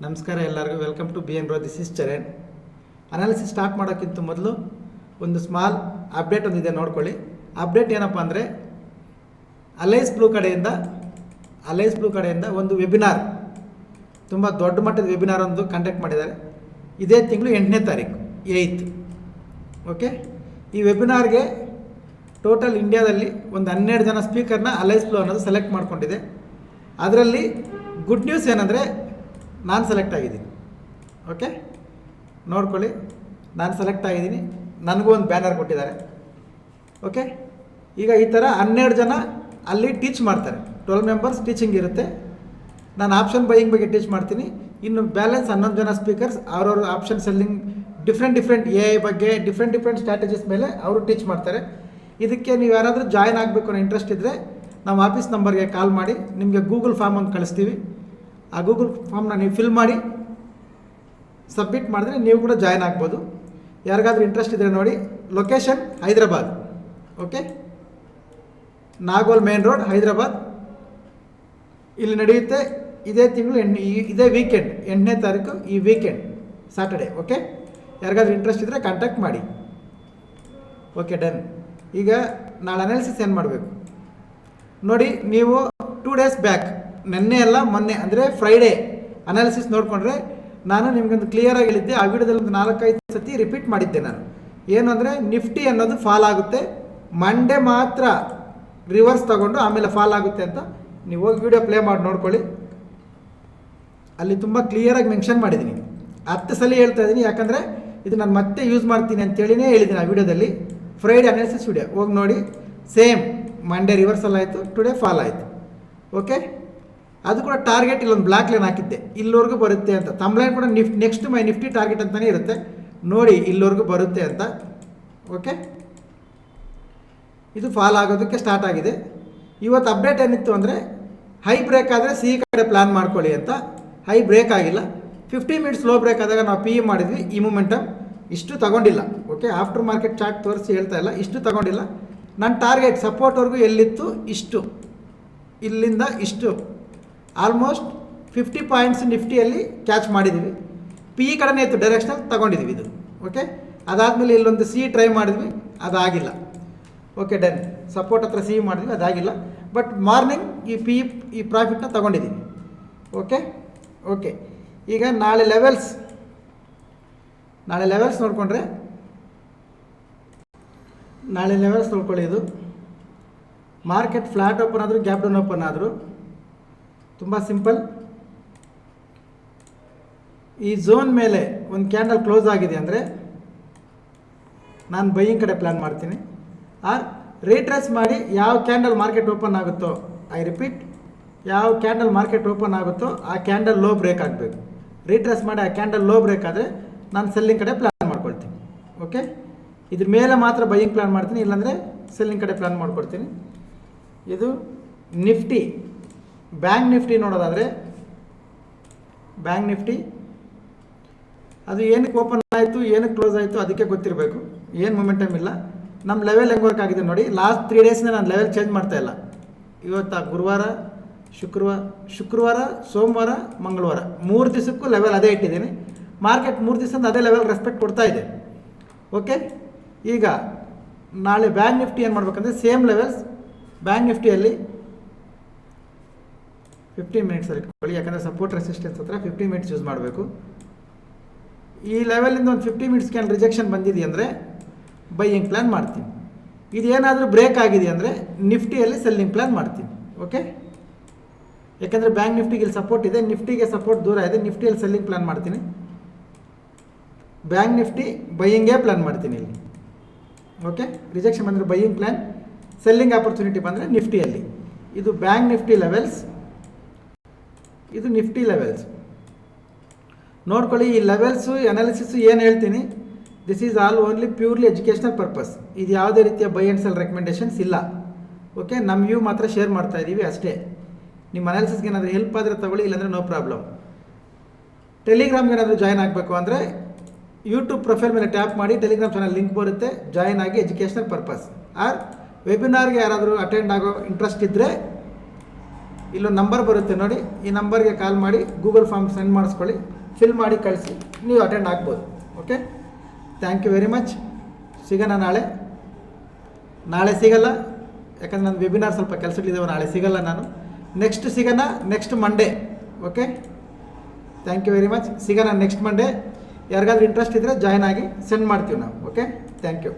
ನಮಸ್ಕಾರ ಎಲ್ಲರಿಗೂ. Welcome to B N row. This is Charan. Analysis start ಮಾಡೋಕ್ಕಿಂತ ಮೊದಲು ಒಂದು ಸ್ಮಾಲ್ ಅಪ್ಡೇಟ್ ಒಂದಿದೆ, ನೋಡ್ಕೊಳ್ಳಿ. ಅಪ್ಡೇಟ್ ಏನಪ್ಪ ಅಂದರೆ ಅಲೈಸ್ ಬ್ಲೂ ಕಡೆಯಿಂದ ಒಂದು ವೆಬಿನಾರ್, ತುಂಬ ದೊಡ್ಡ ಮಟ್ಟದ ವೆಬಿನಾರ್ ಒಂದು ಕಂಡಕ್ಟ್ ಮಾಡಿದ್ದಾರೆ. ಇದೇ ತಿಂಗಳು 8ನೇ ತಾರೀಕು 8th. ಓಕೆ, ಈ ವೆಬಿನಾರ್ಗೆ ಟೋಟಲ್ ಇಂಡಿಯಾದಲ್ಲಿ ಒಂದು 12 ಜನ ಸ್ಪೀಕರ್ನ ಅಲೈಸ್ ಬ್ಲೂ ಅನ್ನೋದು ಸೆಲೆಕ್ಟ್ ಮಾಡ್ಕೊಂಡಿದೆ. ಅದರಲ್ಲಿ ಗುಡ್ ನ್ಯೂಸ್ ಏನಂದರೆ ನಾನು ಸೆಲೆಕ್ಟ್ ಆಗಿದ್ದೀನಿ. ಓಕೆ, ನೋಡ್ಕೊಳ್ಳಿ, ನಾನು ಸೆಲೆಕ್ಟ್ ಆಗಿದ್ದೀನಿ. ನನಗೂ ಒಂದು ಬ್ಯಾನರ್ ಕೊಟ್ಟಿದ್ದಾರೆ. ಓಕೆ, ಈಗ ಈ ಥರ 12 ಜನ ಅಲ್ಲಿ ಟೀಚ್ ಮಾಡ್ತಾರೆ. 12 ಮೆಂಬರ್ಸ್ ಟೀಚಿಂಗ್ ಇರುತ್ತೆ. ನಾನು ಆಪ್ಷನ್ ಬೈಯಿಂಗ್ ಬಗ್ಗೆ ಟೀಚ್ ಮಾಡ್ತೀನಿ. ಇನ್ನು ಬ್ಯಾಲೆನ್ಸ್ 11 ಜನ ಸ್ಪೀಕರ್ಸ್ ಅವ್ರವ್ರ option selling, different A I ಬಗ್ಗೆ ಡಿಫ್ರೆಂಟ್ ಸ್ಟ್ರಾಟಜೀಸ್ ಮೇಲೆ ಅವರು ಟೀಚ್ ಮಾಡ್ತಾರೆ. ಇದಕ್ಕೆ ನೀವು ಯಾರಾದರೂ ಜಾಯ್ನ್ ಆಗಬೇಕು ಅನ್ನೋ ಇಂಟ್ರೆಸ್ಟ್ ಇದ್ದರೆ ನಮ್ಮ ಆಫೀಸ್ ನಂಬರ್ಗೆ ಕಾಲ್ ಮಾಡಿ, ನಿಮಗೆ ಗೂಗಲ್ ಫಾರ್ಮ್ ಒಂದು ಕಳಿಸ್ತೀವಿ. ಆ ಗೂಗಲ್ ಫಾರ್ಮ್ನ ನೀವು ಫಿಲ್ ಮಾಡಿ ಸಬ್ಮಿಟ್ ಮಾಡಿದ್ರೆ ನೀವು ಕೂಡ ಜಾಯ್ನ್ ಆಗ್ಬೋದು. ಯಾರಿಗಾದ್ರೂ ಇಂಟ್ರೆಸ್ಟ್ ಇದ್ದರೆ ನೋಡಿ. Location Hyderabad. Okay, Nagole main road, Hyderabad. ಇಲ್ಲಿ ನಡೆಯುತ್ತೆ. ಇದೇ ತಿಂಗಳು ಇದೇ ವೀಕೆಂಡ್ 8ನೇ ತಾರೀಕು, ಈ ವೀಕೆಂಡ್ ಸ್ಯಾಟರ್ಡೆ. ಓಕೆ, ಯಾರಿಗಾದ್ರೂ ಇಂಟ್ರೆಸ್ಟ್ ಇದ್ದರೆ ಕಾಂಟ್ಯಾಕ್ಟ್ ಮಾಡಿ. Okay, done. ಈಗ ನಾಳೆ ಅನಾಲಿಸಿಸ್ ಏನು ಮಾಡಬೇಕು ನೋಡಿ. ನೀವು 2 days ಬ್ಯಾಕ್, ನೆನ್ನೆ ಅಲ್ಲ ಮೊನ್ನೆ, ಅಂದರೆ ಫ್ರೈಡೇ ಅನಾಲಿಸಿಸ್ ನೋಡಿಕೊಂಡ್ರೆ ನಾನು ನಿಮಗೊಂದು ಕ್ಲಿಯರಾಗಿ ಹೇಳಿದ್ದೆ. ಆ ವಿಡಿಯೋದಲ್ಲಿ ಒಂದು 4-5 ಸತಿ ರಿಪೀಟ್ ಮಾಡಿದ್ದೆ ನಾನು. ಏನು ಅಂದರೆ ನಿಫ್ಟಿ ಅನ್ನೋದು ಫಾಲ್ ಆಗುತ್ತೆ, ಮಂಡೇ ಮಾತ್ರ ರಿವರ್ಸ್ ತಗೊಂಡು ಆಮೇಲೆ ಫಾಲ್ ಆಗುತ್ತೆ ಅಂತ. ನೀವು ಹೋಗಿ ವಿಡಿಯೋ ಪ್ಲೇ ಮಾಡಿ ನೋಡ್ಕೊಳ್ಳಿ. ಅಲ್ಲಿ ತುಂಬ ಕ್ಲಿಯರಾಗಿ ಮೆನ್ಷನ್ ಮಾಡಿದ್ದೀನಿ. 10 ಸಲ ಹೇಳ್ತಾ ಇದ್ದೀನಿ, ಯಾಕಂದರೆ ಇದು ನಾನು ಮತ್ತೆ ಯೂಸ್ ಮಾಡ್ತೀನಿ ಅಂತೇಳಿನೇ ಹೇಳಿದ್ದೀನಿ ಆ ವಿಡಿಯೋದಲ್ಲಿ. ಫ್ರೈಡೇ ಅನಾಲಿಸಿಸ್ ವಿಡಿಯೋ ಹೋಗಿ ನೋಡಿ. ಸೇಮ್ ಮಂಡೇ ರಿವರ್ಸಲ್ ಆಯಿತು, ಟುಡೇ ಫಾಲ್ ಆಯಿತು. ಓಕೆ, ಅದು ಕೂಡ ಟಾರ್ಗೆಟ್ ಇಲ್ಲೊಂದು ಬ್ಲ್ಯಾಕ್ ಲೈನ್ ಹಾಕಿದ್ದೆ, ಇಲ್ಲಿವರೆಗೂ ಬರುತ್ತೆ ಅಂತ. ತಮ್ಲೈನ್ ಕೂಡ ನೆಕ್ಸ್ಟ್ ಮೈ ನಿಫ್ಟಿ ಟಾರ್ಗೆಟ್ ಅಂತಲೇ ಇರುತ್ತೆ ನೋಡಿ, ಇಲ್ಲಿವರೆಗೂ ಬರುತ್ತೆ ಅಂತ. ಓಕೆ, ಇದು ಫಾಲ್ ಆಗೋದಕ್ಕೆ ಸ್ಟಾರ್ಟ್ ಆಗಿದೆ. ಇವತ್ತು ಅಪ್ಡೇಟ್ ಏನಿತ್ತು ಅಂದರೆ ಹೈ ಬ್ರೇಕ್ ಆದರೆ ಸಿ ಕಡೆ ಪ್ಲ್ಯಾನ್ ಮಾಡ್ಕೊಳ್ಳಿ ಅಂತ. ಹೈ ಬ್ರೇಕ್ ಆಗಿಲ್ಲ. 50 ಮಿನಿಟ್ಸ್ ಲೋ ಬ್ರೇಕ್ ಆದಾಗ ನಾವು ಪಿ ಮಾಡಿದ್ವಿ. ಈ ಮೂಮೆಂಟಮ್ ಇಷ್ಟು ತಗೊಂಡಿಲ್ಲ. ಓಕೆ, ಆಫ್ಟರ್ ಮಾರ್ಕೆಟ್ ಚಾರ್ಟ್ ತೋರಿಸಿ ಹೇಳ್ತಾ ಇಲ್ಲ, ಇಷ್ಟು ತಗೊಂಡಿಲ್ಲ. ನನ್ನ ಟಾರ್ಗೆಟ್ ಸಪೋರ್ಟ್ವರೆಗೂ ಎಲ್ಲಿತ್ತು, ಇಷ್ಟು, ಇಲ್ಲಿಂದ ಇಷ್ಟು, ಆಲ್ಮೋಸ್ಟ್ 50 ಪಾಯಿಂಟ್ಸ್ ನಿಫ್ಟಿಯಲ್ಲಿ ಕ್ಯಾಚ್ ಮಾಡಿದ್ವಿ. ಪಿ ಕಡೆನೇ ಇತ್ತು, ಡೈರೆಕ್ಷನಲ್ ತಗೊಂಡಿದ್ವಿ ಇದು. ಓಕೆ, ಅದಾದಮೇಲೆ ಇಲ್ಲೊಂದು ಸಿ ಟ್ರೈ ಮಾಡಿದ್ವಿ, ಅದಾಗಿಲ್ಲ. Okay, done. ಸಪೋರ್ಟ್ ಹತ್ರ ಸಿ ಮಾಡಿದ್ವಿ, ಅದಾಗಿಲ್ಲ. ಬಟ್ ಮಾರ್ನಿಂಗ್ ಈ ಪ್ರಾಫಿಟ್ನ ತಗೊಂಡಿದ್ದೀವಿ. ಓಕೆ, ಈಗ ನಾಳೆ ಲೆವೆಲ್ಸ್ ನೋಡಿಕೊಂಡ್ರೆ, ನಾಳೆ ಲೆವೆಲ್ಸ್ ನೋಡ್ಕೊಳ್ಳಿ. ಇದು ಮಾರ್ಕೆಟ್ ಫ್ಲಾಟ್ ಓಪನ್ ಆದರೂ ಗ್ಯಾಪ್ ಡೌನ್ ಓಪನ್ ಆದರೂ ತುಂಬ ಸಿಂಪಲ್. ಈ ಝೋನ್ ಮೇಲೆ ಒಂದು ಕ್ಯಾಂಡಲ್ ಕ್ಲೋಸ್ ಆಗಿದೆ ಅಂದರೆ ನಾನು ಬೈಯಿಂಗ್ ಕಡೆ ಪ್ಲ್ಯಾನ್ ಮಾಡ್ತೀನಿ. ರಿಟ್ರೇಸ್ ಮಾಡಿ ಯಾವ ಕ್ಯಾಂಡಲ್ ಮಾರ್ಕೆಟ್ ಓಪನ್ ಆಗುತ್ತೋ, ಐ ರಿಪೀಟ್, ಯಾವ ಕ್ಯಾಂಡಲ್ ಮಾರ್ಕೆಟ್ ಓಪನ್ ಆಗುತ್ತೋ ಆ ಕ್ಯಾಂಡಲ್ ಲೋ ಬ್ರೇಕ್ ಆಗಬೇಕು. ರಿಟ್ರೇಸ್ ಮಾಡಿ ಆ ಕ್ಯಾಂಡಲ್ ಲೋ ಬ್ರೇಕ್ ಆದರೆ ನಾನು ಸೆಲ್ಲಿಂಗ್ ಕಡೆ ಪ್ಲ್ಯಾನ್ ಮಾಡ್ಕೊಳ್ತೀನಿ. ಓಕೆ, ಇದ್ರ ಮೇಲೆ ಮಾತ್ರ ಬೈಯಿಂಗ್ ಪ್ಲ್ಯಾನ್ ಮಾಡ್ತೀನಿ, ಇಲ್ಲಾಂದರೆ ಸೆಲ್ಲಿಂಗ್ ಕಡೆ ಪ್ಲ್ಯಾನ್ ಮಾಡ್ಕೊಳ್ತೀನಿ. ಇದು ನಿಫ್ಟಿ. ಬ್ಯಾಂಕ್ ನಿಫ್ಟಿ ನೋಡೋದಾದರೆ, ಬ್ಯಾಂಕ್ ನಿಫ್ಟಿ ಅದು ಏನಕ್ಕೆ ಓಪನ್ ಆಯಿತು, ಏನಕ್ಕೆ ಕ್ಲೋಸ್ ಆಯಿತು ಅದಕ್ಕೆ ಗೊತ್ತಿರಬೇಕು. ಏನು ಮೊಮೆಂಟಮ್ ಇಲ್ಲ. ನಮ್ಮ ಲೆವೆಲ್ ಹೆಂಗೆ ವರ್ಕ್ ಆಗಿದೆ ನೋಡಿ. ಲಾಸ್ಟ್ 3 ಡೇಸ್ನ ನಾನು ಲೆವೆಲ್ ಚೇಂಜ್ ಮಾಡ್ತಾ ಇಲ್ಲ. ಇವತ್ತು ಗುರುವಾರ, ಶುಕ್ರವಾರ, ಸೋಮವಾರ, ಮಂಗಳವಾರ 3 ದಿವಸಕ್ಕೂ ಲೆವೆಲ್ ಅದೇ ಇಟ್ಟಿದ್ದೀನಿ. ಮಾರ್ಕೆಟ್ 3 ದಿವಸದಿಂದ ಅದೇ ಲೆವೆಲ್ ರೆಸ್ಪೆಕ್ಟ್ ಕೊಡ್ತಾ ಇದೆ. ಓಕೆ, ಈಗ ನಾಳೆ ಬ್ಯಾಂಕ್ ನಿಫ್ಟಿ ಏನು ಮಾಡ್ಬೇಕಂದ್ರೆ ಸೇಮ್ ಲೆವೆಲ್ಸ್ ಬ್ಯಾಂಕ್ ನಿಫ್ಟಿಯಲ್ಲಿ 15 ಮಿನಿಟ್ಸಲ್ಲಿ ಇಟ್ಕೊಳ್ಳಿ. ಯಾಕಂದರೆ ಸಪೋರ್ಟ್ ರೆಸಿಸ್ಟೆನ್ಸ್ ಹತ್ರ 15 ಮಿನಿಟ್ಸ್ ಯೂಸ್ ಮಾಡಬೇಕು. ಈ ಲೆವೆಲಿಂದ ಒಂದು 50 ಮಿನಿಟ್ಸ್ಗೆ ಏನು ರಿಜೆಕ್ಷನ್ ಬಂದಿದೆ ಅಂದರೆ ಬೈಯಿಂಗ್ ಪ್ಲ್ಯಾನ್ ಮಾಡ್ತೀನಿ. ಇದು ಏನಾದರೂ ಬ್ರೇಕ್ ಆಗಿದೆ ಅಂದರೆ ನಿಫ್ಟಿಯಲ್ಲಿ ಸೆಲ್ಲಿಂಗ್ ಪ್ಲ್ಯಾನ್ ಮಾಡ್ತೀನಿ. ಓಕೆ, ಯಾಕೆಂದರೆ ಬ್ಯಾಂಕ್ ನಿಫ್ಟಿಗೆ ಇಲ್ಲಿ ಸಪೋರ್ಟ್ ಇದೆ, ನಿಫ್ಟಿಗೆ ಸಪೋರ್ಟ್ ದೂರ ಇದೆ. ನಿಫ್ಟಿಯಲ್ಲಿ ಸೆಲ್ಲಿಂಗ್ ಪ್ಲ್ಯಾನ್ ಮಾಡ್ತೀನಿ. ಬ್ಯಾಂಕ್ ನಿಫ್ಟಿ ಬೈಯಿಂಗೇ ಪ್ಲ್ಯಾನ್ ಮಾಡ್ತೀನಿ ಇಲ್ಲಿ. ಓಕೆ, ರಿಜೆಕ್ಷನ್ ಬಂದರೆ ಬೈಯಿಂಗ್ ಪ್ಲ್ಯಾನ್, ಸೆಲ್ಲಿಂಗ್ ಆಪರ್ಚುನಿಟಿ ಬಂದರೆ ನಿಫ್ಟಿಯಲ್ಲಿ. ಇದು ಬ್ಯಾಂಕ್ ನಿಫ್ಟಿ ಲೆವೆಲ್ಸ್, ಇದು ನಿಫ್ಟಿ ಲೆವೆಲ್ಸ್ ನೋಡ್ಕೊಳ್ಳಿ. ಈ ಲೆವೆಲ್ಸು ಅನಾಲಿಸಿಸು ಏನು ಹೇಳ್ತೀನಿ, this is all only purely educational purpose. ಇದು ಯಾವುದೇ ರೀತಿಯ ಬೈ ಆ್ಯಂಡ್ ಸೆಲ್ ರೆಕಮೆಂಡೇಷನ್ಸ್ ಇಲ್ಲ. ಓಕೆ, ನಮ್ಮ ವ್ಯೂ ಮಾತ್ರ ಶೇರ್ ಮಾಡ್ತಾ ಇದ್ದೀವಿ ಅಷ್ಟೇ. ನಿಮ್ಮ ಅನಾಲಿಸಿಸ್ಗೆ ಏನಾದರೂ ಹೆಲ್ಪ್ ಆದರೆ ತಗೊಳ್ಳಿ, ಇಲ್ಲಾಂದರೆ ನೋ ಪ್ರಾಬ್ಲಮ್. ಟೆಲಿಗ್ರಾಮ್ಗೆ ಏನಾದರೂ ಜಾಯ್ನ್ ಆಗಬೇಕು ಅಂದರೆ ಯೂಟ್ಯೂಬ್ ಪ್ರೊಫೈಲ್ ಮೇಲೆ ಟ್ಯಾಪ್ ಮಾಡಿ, ಟೆಲಿಗ್ರಾಮ್ ಚಾನಲ್ ಲಿಂಕ್ ಬರುತ್ತೆ, ಜಾಯ್ನ್ ಆಗಿ ಎಜುಕೇಷನಲ್ ಪರ್ಪಸ್. ವೆಬಿನಾರ್ಗೆ ಯಾರಾದರೂ ಅಟೆಂಡ್ ಆಗೋ ಇಂಟ್ರೆಸ್ಟ್ ಇದ್ದರೆ ಇಲ್ಲೊಂದು ನಂಬರ್ ಬರುತ್ತೆ ನೋಡಿ, ಈ ನಂಬರ್ಗೆ ಕಾಲ್ ಮಾಡಿ ಗೂಗಲ್ ಫಾರ್ಮ್ ಸೆಂಡ್ ಮಾಡಿಸ್ಕೊಳ್ಳಿ, ಫಿಲ್ ಮಾಡಿ ಕಳಿಸಿ, ನೀವು ಅಟೆಂಡ್ ಆಗ್ಬೋದು. Okay, thank you very much. ಸಿಗೋಣ ನಾಳೆ ಸಿಗಲ್ಲ, ಯಾಕಂದರೆ ನನ್ನ ವೆಬಿನಾರ್ ಸ್ವಲ್ಪ ಕೆಲಸಗಳಿದ್ದಾವೆ, ನಾಳೆ ಸಿಗಲ್ಲ ನಾನು. ನೆಕ್ಸ್ಟ್ ಸಿಗೋಣ next Monday. Okay, thank you very much. ಸಿಗೋಣ ನೆಕ್ಸ್ಟ್ ಮಂಡೇ. ಯಾರಿಗಾದ್ರೂ ಇಂಟ್ರೆಸ್ಟ್ ಇದ್ದರೆ ಜಾಯ್ನ್ ಆಗಿ, ಸೆಂಡ್ ಮಾಡ್ತೀವಿ ನಾವು. Okay, thank you.